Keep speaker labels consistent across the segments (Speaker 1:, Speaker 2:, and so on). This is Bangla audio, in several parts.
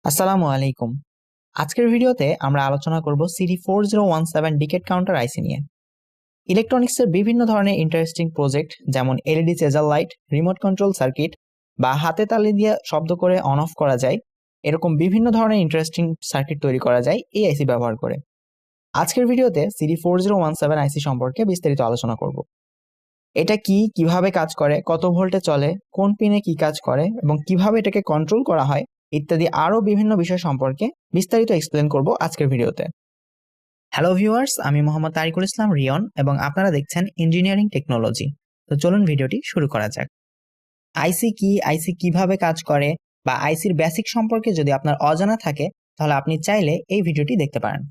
Speaker 1: আসসালামু আলাইকুম। আজকের ভিডিওতে আমরা আলোচনা করব CD4017 ডিকেট কাউন্টার আইসি নিয়ে। ইলেকট্রনিক্সের বিভিন্ন ধরনের ইন্টারেস্টিং প্রজেক্ট যেমন LED chaser light, remote control circuit বা হাতে তালি দিয়ে শব্দ করে অন অফ করা যায়, এরকম বিভিন্ন ধরনের ইন্টারেস্টিং সার্কিট তৈরি করা যায় এই আইসি ব্যবহার করে। আজকের ভিডিওতে CD4017 আইসি সম্পর্কে বিস্তারিত আলোচনা করব। এটা কি, কিভাবে কাজ করে, কত ভোল্টে চলে, কোন পিনে কি কাজ করে এবং কিভাবে এটাকে কন্ট্রোল করা হয় ইত্যাদি আরো বিভিন্ন বিষয় সম্পর্কে বিস্তারিত এক্সপ্লেন করব আজকের ভিডিওতে। হ্যালো ভিউয়ার্স, আমি মোহাম্মদ তারিকুল ইসলাম রিয়ন এবং আপনারা দেখছেন ইঞ্জিনিয়ারিং টেকনোলজি। তো চলুন ভিডিওটি শুরু করা যাক। আইসি কি, আইসি কিভাবে কাজ করে বা আইসির বেসিক সম্পর্কে যদি আপনার অজানা থাকে তাহলে আপনি চাইলে এই ভিডিওটি দেখতে পারেন।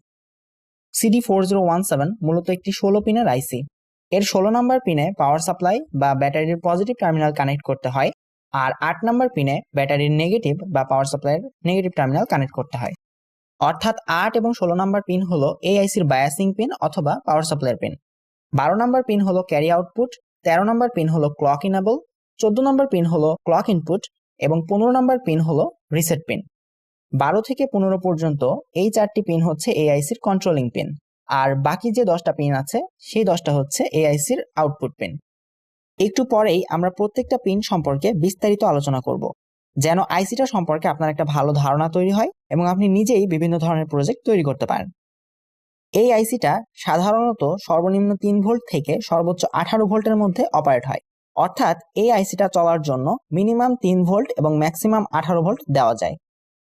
Speaker 1: CD4017 মূলত একটি 16 পিনের আইসি। এর 16 নম্বর পিনে পাওয়ার সাপ্লাই বা ব্যাটারির পজিটিভ টার্মিনাল কানেক্ট করতে হয়, আর 8 নম্বর পিনে ব্যাটারির নেগেটিভ বা পাওয়ার সাপ্লাইয়ের নেগেটিভ টার্মিনাল কানেক্ট করতে হয়। অর্থাৎ 8 এবং 16 নম্বর পিন হলো এই আইসির বায়াসিং পিন অথবা পাওয়ার সাপ্লাইয়ের পিন। 12 নম্বর পিন হলো ক্যারি আউটপুট, 13 নম্বর পিন হলো ক্লক ইনেবল, 14 নম্বর পিন হলো ক্লক ইনপুট এবং 15 নম্বর পিন হলো রিসেট পিন। 12 থেকে 15 পর্যন্ত এই 4টি পিন হচ্ছে এআইসির কন্ট্রোলিং পিন, আর বাকি যে 10টা পিন আছে সেই 10টা হচ্ছে এআইসির আউটপুট পিন। একটু পরেই আমরা প্রত্যেকটা পিন সম্পর্কে বিস্তারিত আলোচনা করব, যেন আইসিটা সম্পর্কে আপনার একটা ভালো ধারণা তৈরি হয় এবং আপনি নিজেই বিভিন্ন ধরনের প্রজেক্ট তৈরি করতে পারেন। এই আইসিটা সাধারণত সর্বনিম্ন 3 ভোল্ট থেকে সর্বোচ্চ 18 ভোল্টের মধ্যে অপারেট হয়। অর্থাৎ এই আইসিটা চলার জন্য মিনিমাম 3 ভোল্ট এবং ম্যাক্সিমাম 18 ভোল্ট দেওয়া যায়।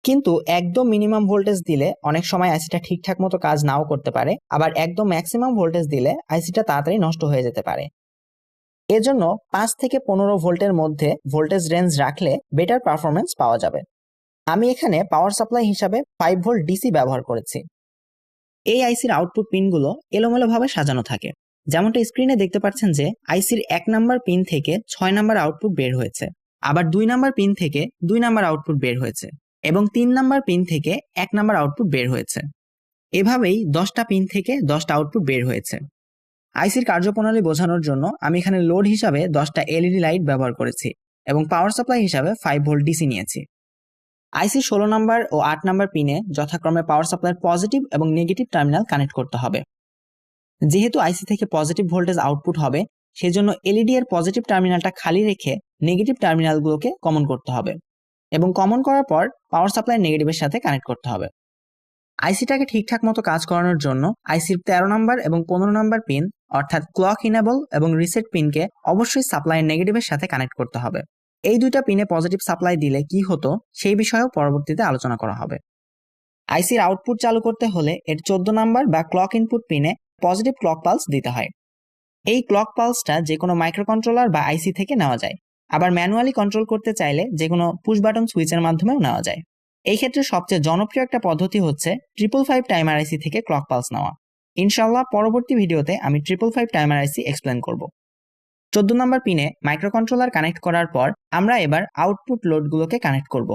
Speaker 1: কিন্তু একদম মিনিমাম ভোল্টেজ দিলে অনেক সময় আইসিটা ঠিকঠাক মতো কাজ নাও করতে পারে, আবার একদম ম্যাক্সিমাম ভোল্টেজ দিলে আইসিটা তাড়াতাড়ি নষ্ট হয়ে যেতে পারে। এজন্য 5 থেকে 15 ভোল্টের মধ্যে ভোল্টেজ রেঞ্জ রাখলে বেটার পারফরমেন্স পাওয়া যাবে। আমি এখানে পাওয়ার সাপ্লাই হিসাবে 5 ভোল্ট ডিসি ব্যবহার করেছি। এই আইসির আউটপুট পিনগুলো এলোমেলোভাবে সাজানো থাকে। যেমনটা স্ক্রিনে দেখতে পাচ্ছেন যে আইসির 1 নাম্বার পিন থেকে 6 নাম্বার আউটপুট বের হয়েছে, আবার 2 নাম্বার পিন থেকে 2 নাম্বার আউটপুট বের হয়েছে এবং 3 নাম্বার পিন থেকে 1 নাম্বার আউটপুট বের হয়েছে। এভাবেই 10টা পিন থেকে 10টা আউটপুট বের হয়েছে। আইসির কার্যপ্রণালী বোঝানোর জন্য আমি এখানে লোড হিসাবে 10টা এলইডি লাইট ব্যবহার করেছি এবং পাওয়ার সাপ্লাই হিসাবে 5 ভোল্ট ডিসি নিয়েছি। আইসির 16 নাম্বার ও 8 নাম্বার পিনে যথাক্রমে পাওয়ার সাপ্লাইয়ের পজিটিভ এবং নেগেটিভ টার্মিনাল কানেক্ট করতে হবে। যেহেতু আইসি থেকে পজিটিভ ভোল্টেজ আউটপুট হবে, সেজন্য এলইডি এর পজিটিভ টার্মিনালটা খালি রেখে নেগেটিভ টার্মিনালগুলোকে কমন করতে হবে এবং কমন করার পর পাওয়ার সাপ্লাই নেগেটিভের সাথে কানেক্ট করতে হবে। আইসিটাকে ঠিকঠাক মতো কাজ করানোর জন্য আইসির 13 নাম্বার এবং 15 নাম্বার পিন অর্থাৎ ক্লক ইনেবল এবং রিসেট পিনকে অবশ্যই সাপ্লাইয়ের নেগেটিভের সাথে কানেক্ট করতে হবে। এই দুইটা পিনে পজিটিভ সাপ্লাই দিলে কি হতো সেই বিষয়েও পরবর্তীতে আলোচনা করা হবে। আইসির আউটপুট চালু করতে হলে এর 14 নাম্বার বা ক্লক ইনপুট পিনে পজিটিভ ক্লক পালস দিতে হয়। এই ক্লক পালসটা যে কোনো মাইক্রোকন্ট্রোলার বা আইসি থেকে নেওয়া যায়, আবার ম্যানুয়ালি কন্ট্রোল করতে চাইলে যে কোনো পুশ বাটন সুইচের মাধ্যমেও নেওয়া যায়। এই ক্ষেত্রে সবচেয়ে জনপ্রিয় একটা পদ্ধতি হচ্ছে 555 টাইমার আইসি থেকে ক্লক পালস নেওয়া। ইনশাআল্লাহ পরবর্তী ভিডিওতে আমি 555 টাইমার আইসি এক্সপ্লেন করব। 14 নম্বর পিনে মাইক্রোকন্ট্রোলার কানেক্ট করার পর আমরা এবার আউটপুট লোডগুলোকে কানেক্ট করব।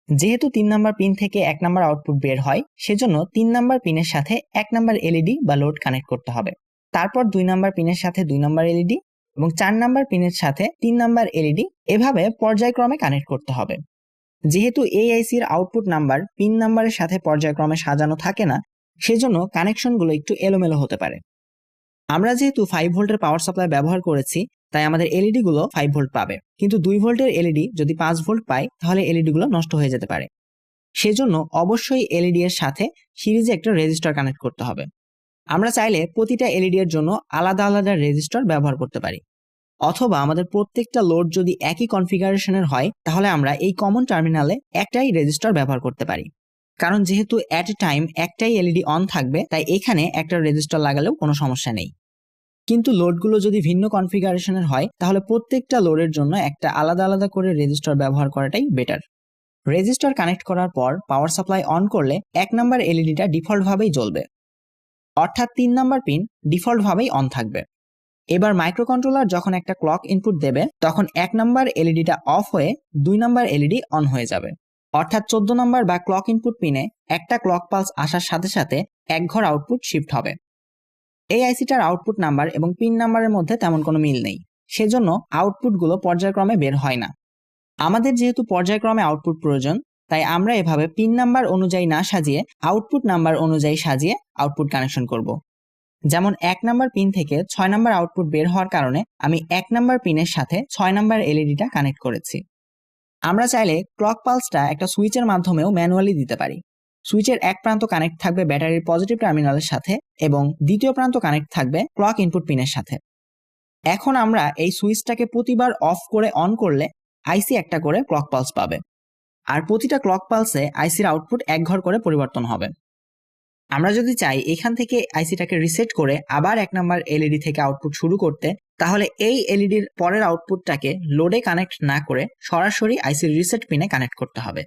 Speaker 1: যেহেতু 3 নাম্বার পিন থেকে 1 নাম্বার আউটপুট বের হয়, সেজন্য 3 নাম্বার পিনের সাথে 1 নাম্বার এলইডি বা লোড কানেক্ট করতে হবে। তারপর 2 নাম্বার পিনের সাথে 2 নাম্বার এলইডি এবং 4 নাম্বার পিনের সাথে 3 নাম্বার এলইডি, এভাবে পর্যায়ক্রমে কানেক্ট করতে হবে। যেহেতু এই আইসির আউটপুট নাম্বার পিন নাম্বারের সাথে পর্যায়ক্রমে সাজানো থাকে না, সেজন্য কানেকশনগুলো একটু এলোমেলো হতে পারে। আমরা যেহেতু 5 ভোল্টের পাওয়ার সাপ্লাই ব্যবহার করেছি, তাই আমাদের এলইডি গুলো 5 ভোল্ট পাবে, কিন্তু 2 ভোল্টের এলইডি যদি 5 ভোল্ট পায় তাহলে এলইডি গুলো নষ্ট হয়ে যেতে পারে। সেজন্য অবশ্যই এলইডি এর সাথে সিরিজে একটা রেজিস্টার কানেক্ট করতে হবে। আমরা চাইলে প্রতিটা এলইডি এর জন্য আলাদা আলাদা রেজিস্টার ব্যবহার করতে পারি, অথবা আমাদের প্রত্যেকটা লোড যদি একই কনফিগারেশনের হয় তাহলে আমরা এই কমন টার্মিনালে একটাই রেজিস্টার ব্যবহার করতে পারি। কারণ যেহেতু এট এ টাইম একটাই এলইডি অন থাকবে, তাই এখানে একটা রেজিস্টার লাগালেও কোনো সমস্যা নেই। কিন্তু লোডগুলো যদি ভিন্ন কনফিগারেশনের হয় তাহলে প্রত্যেকটা লোডের জন্য একটা আলাদা আলাদা করে রেজিস্টার ব্যবহার করাটাই বেটার। রেজিস্টার কানেক্ট করার পর পাওয়ার সাপ্লাই অন করলে 1 নাম্বার এলইডিটা ডিফল্ট ভাবেই জ্বলবে, অর্থাৎ 3 নাম্বার পিন ডিফল্ট ভাবেই অন থাকবে। এবার মাইক্রোকন্ট্রোলার যখন একটা ক্লক ইনপুট দেবে তখন 1 নাম্বার এলইডিটা অফ হয়ে 2 নাম্বার এলইডি অন হয়ে যাবে, অর্থাৎ 14 নাম্বার বা ক্লক ইনপুট পিনে একটা ক্লক পালস আসার সাথে সাথে এক ঘর আউটপুট শিফট হবে। এই আইসিটার আউটপুট নাম্বার এবং পিন নাম্বারের মধ্যে তেমন কোনো মিল নেই, সেজন্য আউটপুটগুলো পর্যায়ক্রমে বের হয় না। আমাদের যেহেতু পর্যায়ক্রমে আউটপুট প্রয়োজন, তাই আমরা এভাবে পিন নাম্বার অনুযায়ী না সাজিয়ে আউটপুট নাম্বার অনুযায়ী সাজিয়ে আউটপুট কানেকশন করব। যেমন 1 নাম্বার পিন থেকে 6 নাম্বার আউটপুট বের হওয়ার কারণে আমি 1 নাম্বার পিনের সাথে 6 নাম্বার এলইডিটা কানেক্ট করেছি। আমরা চাইলে ক্লক পালসটা একটা সুইচের মাধ্যমেও ম্যানুয়ালি দিতে পারি। সুইচের এক প্রান্ত কানেক্ট থাকবে ব্যাটারির পজিটিভ টার্মিনালের সাথে এবং দ্বিতীয় প্রান্ত কানেক্ট থাকবে ক্লক ইনপুট পিনের সাথে। এখন আমরা এই সুইচটাকে প্রতিবার অফ করে অন করলে আইসি একটা করে ক্লক পালস পাবে, আর প্রতিটা ক্লক পালসে আইসির আউটপুট 1 ঘর করে পরিবর্তন হবে। আমরা যদি চাই এখান থেকে আইসিটাকে রিসেট করে আবার 1 নাম্বার এলইডি থেকে আউটপুট শুরু করতে, তাহলে এই এলইডির পরের আউটপুটটাকে লোডে কানেক্ট না করে সরাসরি আইসির রিসেট পিনে কানেক্ট করতে হবে।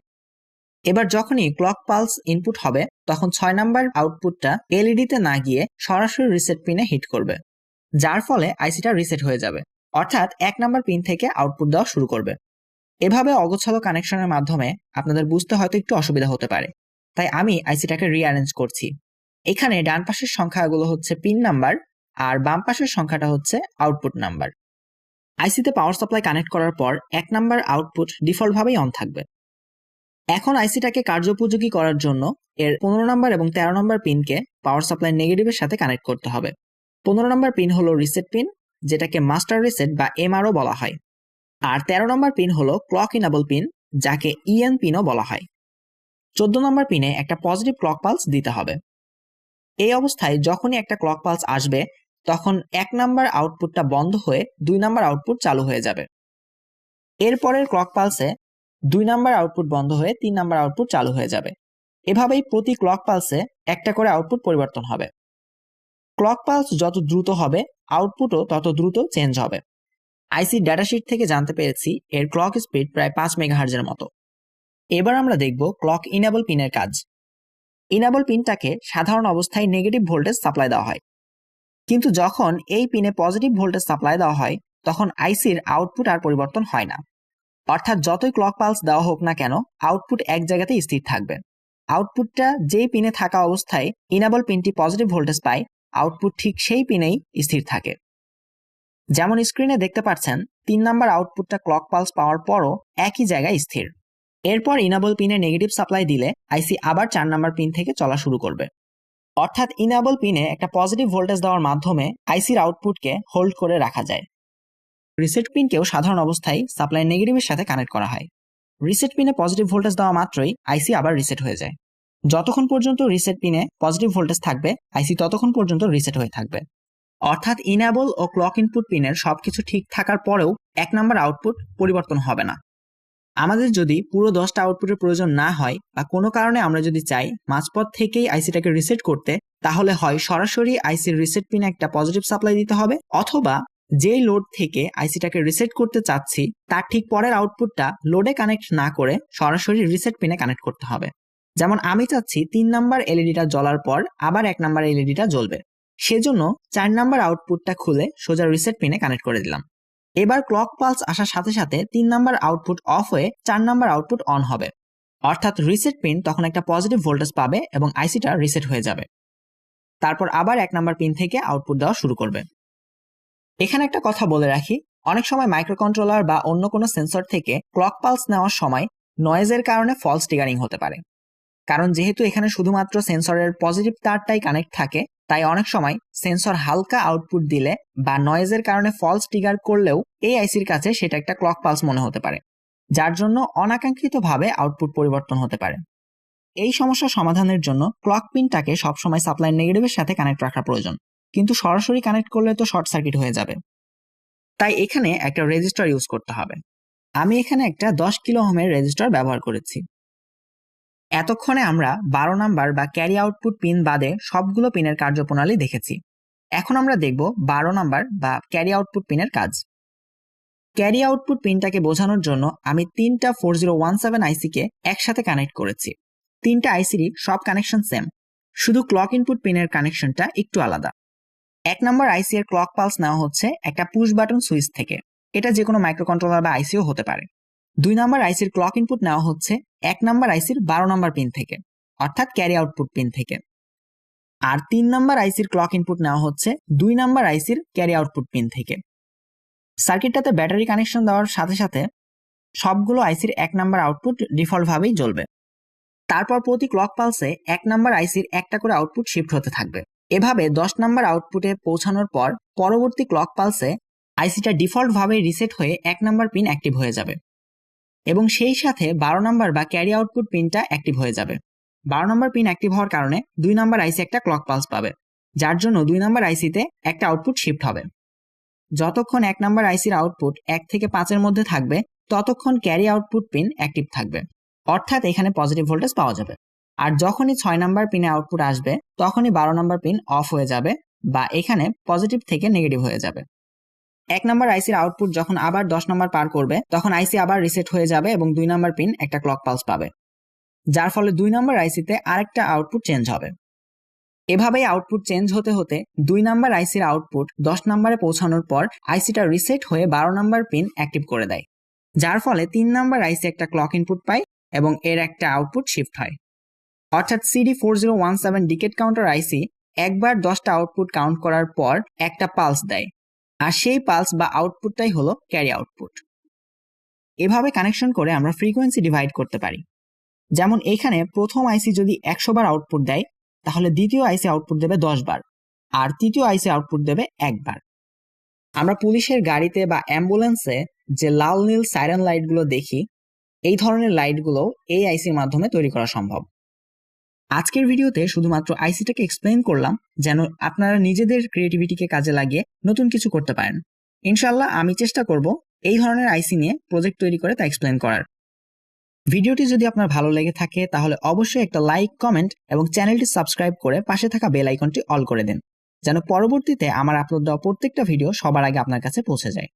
Speaker 1: এবার যখনই ক্লক পালস ইনপুট হবে তখন 6 নাম্বার আউটপুটটা এলইডিতে না গিয়ে সরাসরি রিসেট পিনে হিট করবে, যার ফলে আইসিটা রিসেট হয়ে যাবে, অর্থাৎ 1 নাম্বার পিন থেকে আউটপুট দেওয়া শুরু করবে। এভাবে অগোছালো কানেকশনের মাধ্যমে আপনাদের বুঝতে হয়তো একটু অসুবিধা হতে পারে, তাই আমি আইসিটাকে রিঅ্যারেঞ্জ করছি। এখানে ডান পাশের সংখ্যাগুলো হচ্ছে পিন নাম্বার আর বাম পাশের সংখ্যাটা হচ্ছে আউটপুট নাম্বার। আইসিতে পাওয়ার সাপ্লাই কানেক্ট করার পর 1 নাম্বার আউটপুট ডিফল্টভাবেই অন থাকবে। এখন আইসিটাকে কার্যোপযোগী করার জন্য এর 15 নাম্বার এবং 13 নাম্বার পিনকে পাওয়ার সাপ্লাই নেগেটিভের সাথে কানেক্ট করতে হবে। 15 নাম্বার পিন হলো রিসেট পিন, যেটাকে মাস্টার রিসেট বা এমআরও বলা হয়, আর 13 নম্বর পিন হলো ক্লক ইনেবল পিন, যাকে ইএন পিনও বলা হয়। 14 নম্বর পিনে একটা পজিটিভ ক্লক পালস দিতে হবে। এই অবস্থায় যখনই একটা ক্লক পালস আসবে তখন 1 নাম্বার আউটপুটটা বন্ধ হয়ে 2 নাম্বার আউটপুট চালু হয়ে যাবে। এরপরের ক্লক পালসে 2 নাম্বার আউটপুট বন্ধ হয়ে 3 নাম্বার আউটপুট চালু হয়ে যাবে। এভাবেই প্রতি ক্লক পালসে একটা করে আউটপুট পরিবর্তন হবে। ক্লক পালস যত দ্রুত হবে আউটপুটও তত দ্রুত চেঞ্জ হবে। আইসি ডাটাশিট থেকে জানতে পেরেছি এর ক্লক স্পিড প্রায় 5 মেগাহার্জের মতো। এবার আমরা দেখব ক্লক ইনেবল পিনের কাজ। ইনেবল পিনটাকে সাধারণ অবস্থায় নেগেটিভ ভোল্টেজ সাপ্লাই দেওয়া হয়, কিন্তু যখন এই পিনে পজিটিভ ভোল্টেজ সাপ্লাই দেওয়া হয় তখন আইসির আউটপুট আর পরিবর্তন হয় না, অর্থাৎ যতই ক্লক পালস দেওয়া হোক না কেন আউটপুট এক জায়গাতেই স্থির থাকবে। আউটপুটটা যেই পিনে থাকা অবস্থায় ইনেবল পিনটি পজিটিভ ভোল্টেজ পায়, আউটপুট ঠিক সেই পিনেই স্থির থাকে। যেমন স্ক্রিনে দেখতে পাচ্ছেন 3 নাম্বার আউটপুটটা ক্লক পালস পাওয়ার পরও একই জায়গায় স্থির। এরপর ইনেবল পিনে নেগেটিভ সাপ্লাই দিলে আইসি আবার 4 নাম্বার পিন থেকে চলা শুরু করবে, অর্থাৎ ইনেবল পিনে একটা পজিটিভ ভোল্টেজ দেওয়ার মাধ্যমে আইসির আউটপুটকে হোল্ড করে রাখা যায়। রিসেট পিনকেও সাধারণ অবস্থায় সাপ্লাই নেগেটিভের সাথে কানেক্ট করা হয়। রিসেট পিনে পজিটিভ ভোল্টেজ দেওয়া মাত্রই আইসি আবার রিসেট হয়ে যায়। যতক্ষণ পর্যন্ত রিসেট পিনে পজিটিভ ভোল্টেজ থাকবে আইসি ততক্ষণ পর্যন্ত রিসেট হয়ে থাকবে, অর্থাৎ ইনেবল ও ক্লক ইনপুট পিনের সবকিছু ঠিক থাকার পরেও 1 নাম্বার আউটপুট পরিবর্তন হবে না। আমাদের যদি পুরো 10টা আউটপুটের প্রয়োজন না হয় বা কোনো কারণে আমরা যদি চাই মাঝপথ থেকেই আইসিটাকে রিসেট করতে, তাহলে হয় সরাসরি আইসির রিসেট পিনে একটা পজিটিভ সাপ্লাই দিতে হবে, অথবা যেই লোড থেকে আইসিটাকে রিসেট করতে চাচ্ছি তার ঠিক পরের আউটপুটটা লোডে কানেক্ট না করে সরাসরি রিসেট পিনে কানেক্ট করতে হবে। যেমন আমি চাচ্ছি 3 নাম্বার এলইডিটা জ্বলার পর আবার 1 নাম্বার এলইডিটা জ্বলবে, সেজন্য 4 নাম্বার আউটপুটটা খুলে সোজা রিসেট পিনে কানেক্ট করে দিলাম। এবার ক্লক পালস আসার সাথে সাথে 3 নাম্বার আউটপুট অফ হয়ে 4 নাম্বার আউটপুট অন হবে, অর্থাৎ রিসেট পিন তখন একটা পজিটিভ ভোল্টেজ পাবে এবং আইসিটা রিসেট হয়ে যাবে। তারপর আবার 1 নাম্বার পিন থেকে আউটপুট দেওয়া শুরু করবে। এখানে একটা কথা বলে রাখি, অনেক সময় মাইক্রোকন্ট্রোলার বা অন্য কোনো সেন্সর থেকে ক্লক পালস নেওয়ার সময় নয়েজের কারণে ফলস ট্রিগারিং হতে পারে। কারণ যেহেতু এখানে শুধুমাত্র সেন্সরের পজিটিভ তারটাই কানেক্ট থাকে, তাই অনেক সময় সেন্সর হালকা আউটপুট দিলে বা নয়েজের কারণে ফলস ট্রিগার করলেও এই আইসির কাছে সেটা একটা ক্লক পালস মনে হতে পারে, যার জন্য অনাকাঙ্ক্ষিতভাবে আউটপুট পরিবর্তন হতে পারে। এই সমস্যা সমাধানের জন্য ক্লক পিনটাকে সবসময় সাপ্লাই নেগেটিভের সাথে কানেক্ট রাখা প্রয়োজন, কিন্তু সরাসরি কানেক্ট করলে তো শর্ট সার্কিট হয়ে যাবে। তাই এখানে একটা রেজিস্টার ইউজ করতে হবে। আমি এখানে একটা 10 কিলো ওহমের রেজিস্টার ব্যবহার করেছি। এতক্ষণে আমরা 12 নাম্বার বা ক্যারি আউটপুট পিন বাদে সবগুলো পিনের কার্যপ্রণালী দেখেছি। এখন আমরা দেখব 12 নাম্বার বা ক্যারি আউটপুট পিনের কাজ। ক্যারি আউটপুট পিনটাকে বোঝানোর জন্য আমি 3টা 4017 আইসিকে একসাথে কানেক্ট করেছি। 3টা আইসিরই সব কানেকশন সেম, শুধু ক্লক ইনপুট পিনের কানেকশনটা একটু আলাদা। 1 নাম্বার আইসি এর ক্লক পালস নেওয়া হচ্ছে একটা পুশ বাটন সুইচ থেকে, এটা যে কোনো মাইক্রোকন্ট্রোলার বা আইসিও হতে পারে। 2 নাম্বার আইসির ক্লক ইনপুট নেওয়া হচ্ছে 1 নাম্বার আইসির 12 নাম্বার পিন থেকে, অর্থাৎ ক্যারি আউটপুট পিন থেকে। আর 3 নাম্বার আইসির ক্লক ইনপুট নেওয়া হচ্ছে 2 নাম্বার আইসির ক্যারি আউটপুট পিন থেকে। সার্কিটটাতে ব্যাটারি কানেকশন দেওয়ার সাথে সাথে সবগুলো আইসির 1 নাম্বার আউটপুট ডিফল্ট ভাবেই জ্বলবে। তারপর প্রতি ক্লক পালসে 1 নাম্বার আইসির একটা করে আউটপুট শিফট হতে থাকবে। এভাবে 10 নাম্বার আউটপুটে পৌঁছানোর পর পরবর্তী ক্লক পালসে আইসিটা ডিফল্ট ভাবে রিসেট হয়ে 1 নাম্বার পিন অ্যাক্টিভ হয়ে যাবে এবং সেই সাথে 12 নাম্বার বা ক্যারি আউটপুট পিনটা অ্যাক্টিভ হয়ে যাবে। 12 নাম্বার পিন অ্যাক্টিভ হওয়ার কারণে 2 নাম্বার আইসি একটা ক্লক পালস পাবে, যার জন্য 2 নাম্বার আইসিতে একটা আউটপুট শিফট হবে। যতক্ষণ 1 নাম্বার আইসির আউটপুট 1 থেকে 5 এর মধ্যে থাকবে ততক্ষণ ক্যারি আউটপুট পিন অ্যাক্টিভ থাকবে, অর্থাৎ এখানে পজিটিভ ভোল্টেজ পাওয়া যাবে। আর যখনই 6 নাম্বার পিনে আউটপুট আসবে তখনই 12 নাম্বার পিন অফ হয়ে যাবে বা এখানে পজিটিভ থেকে নেগেটিভ হয়ে যাবে। 1 নাম্বার আইসির আউটপুট যখন আবার 10 নাম্বার পার করবে তখন আইসি আবার রিসেট হয়ে যাবে এবং 2 নাম্বার পিন একটা ক্লক পালস পাবে, যার ফলে 2 নাম্বার আইসিতে আরেকটা আউটপুট চেঞ্জ হবে। এভাবেই আউটপুট চেঞ্জ হতে হতে 2 নাম্বার আইসির আউটপুট 10 নাম্বারে পৌঁছানোর পর আইসিটা রিসেট হয়ে 12 নাম্বার পিন অ্যাক্টিভ করে দেয়, যার ফলে 3 নাম্বার আইসি একটা ক্লক ইনপুট পায় এবং এর একটা আউটপুট শিফট হয়। অর্থাৎ CD4017 ডিকেট কাউন্টার আইসি একবার 10টা আউটপুট কাউন্ট করার পর একটা পালস দেয়, আর সেই পালস বা আউটপুটটাই হলো ক্যারি আউটপুট। এভাবে কানেকশন করে আমরা ফ্রিকোয়েন্সি ডিভাইড করতে পারি। যেমন এখানে প্রথম আইসি যদি 100 বার আউটপুট দেয় তাহলে দ্বিতীয় আইসি আউটপুট দেবে 10 বার আর তৃতীয় আইসি আউটপুট দেবে 1 বার। আমরা পুলিশের গাড়িতে বা অ্যাম্বুলেন্সে যে লাল নীল সাইরেন লাইটগুলো দেখি, এই ধরনের লাইটগুলো এই আইসির মাধ্যমে তৈরি করা সম্ভব। আজকের ভিডিওতে শুধুমাত্র আইসিটাকে এক্সপ্লেইন করলাম যেন আপনারা নিজেদের ক্রিয়েটিভিটিকে কাজে লাগিয়ে নতুন কিছু করতে পারেন। ইনশাআল্লাহ আমি চেষ্টা করব এই ধরনের আইসি নিয়ে প্রজেক্ট তৈরি করে তা এক্সপ্লেইন করার। ভিডিওটি যদি আপনার ভালো লেগে থাকে তাহলে অবশ্যই একটা লাইক, কমেন্ট এবং চ্যানেলটি সাবস্ক্রাইব করে পাশে থাকা বেল আইকনটি অল করে দিন, যেন পরবর্তীতে আমার আপলোড দেওয়া প্রত্যেকটা ভিডিও সবার আগে আপনার কাছে পৌঁছে যায়।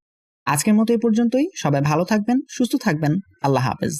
Speaker 1: আজকের মতো এই পর্যন্তই। সবাই ভালো থাকবেন, সুস্থ থাকবেন। আল্লাহ হাফেজ।